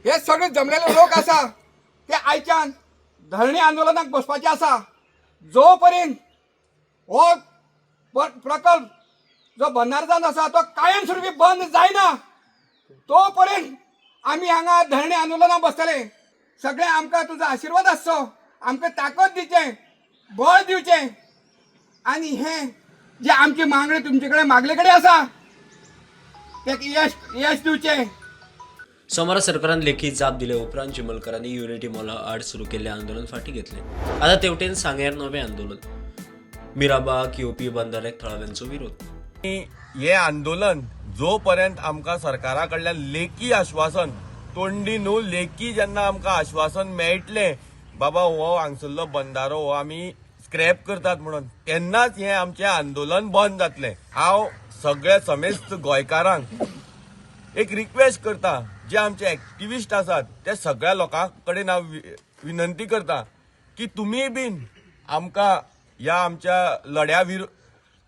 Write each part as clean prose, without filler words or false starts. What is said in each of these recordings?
हे सगळे जमलेले लोक असा ते आयच्यान धरणी आंदोलनाक बसपाचे असा जोपर्यंत हो प्रकल्प जो बंधारजान असा तो कायमस्वरूपी बंद जायना तोपर्यंत आम्ही हांगा धरणी आंदोलनाक बसतले. सगळे आमकां तुजो आशिर्वाद आसचो, आमकां ताकद दिवचें, बळ दिवचें आणि हे जे आमची मागणी तुमचे कडेन मागले कडेन आसा तेका यश दिवचें. सोमारा सरकारान लेखी जाप दिले उपरांत चिमलकरांनी युनिटी मॉला आड सुरू केल्ले आंदोलन फाटी घेतले. आता तेवटेन सांग्यार नवे आंदोलन. मिराबाग येवपी बंधाऱ्याक थळाव्यांचो विरोध. हे आंदोलन जोपर्यंत आमकां सरकारा कडल्यान लेखी आश्वासन तोंडी न्हू लेखी जेन्ना आमकां आश्वासन मेळटलें बाबा हो हांगसरलो बंधारो हो आमी स्क्रॅप करतात म्हणून तेन्नाच हें आमचें आंदोलन बंद जातलें. हांव सगळ्या समेस्त गोंयकारांक एक रिक्वेस्ट करता, जे आमचे एक्टिविस्ट आसात ते सगळ्या लोकां कडेन हांव विनंती करता की तुमी बीन आमकां ह्या आमच्या लढ्या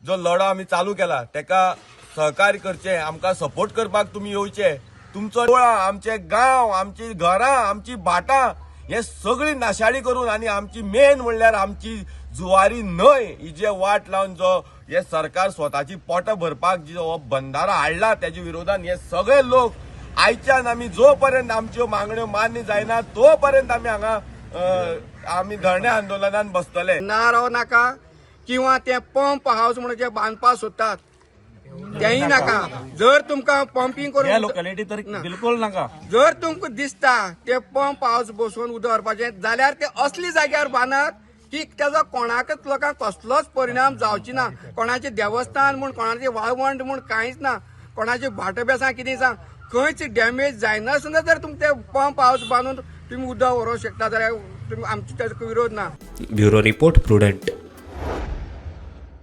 जो लढो आमी चालू केला तेका सहकार्य करचें, आमकां सपोर्ट करपाक तुमी येवचे. तुमचो आमचे गांव, आमची घरां, आमची भाटां हे सगळी नाशाडी करून आनी आमची मेन म्हणल्यार आमची जुवारी न्हंय ही जे वाट लावन जो हे सरकार स्वताची पोटां भरपाक जो हो बंधारो हाडला तेजे विरोधान हे सगळे लोक आयच्यान आमी जोपर्यंत आमच्यो मागण्यो मान्य जायना तोपर्यंत आमी हांगा आमी धरणे आंदोलनान बसतले. ना राव नाका किंवा ते पंप हाऊस म्हणून जे बांदपा सोदतात तेही नाका. जर तुमकां पंपिंग करून लोकॅलिटी तर बिलकुल नाका. जर तुमकां दिसता ते पंप हाऊस बसवून उदक व्हरपाचें जाल्यार ते असली जाग्यार बांदात की तेजो कोणाकच लोकांक कसलोच परिणाम जावची ना. कोणाचें देवस्थान म्हूण, कोणाचें वाळवंट म्हूण कांयच ना, कोणाचें भाटो सांग कितें सांग खंयच डॅमेज जायना सुद्दां जर तुमकां ते पंप हाऊस बांदून तुम्ही उदक व्हरोंक शकता जाल्यार आमचो तेजो विरोध ना. Bureau report prudent.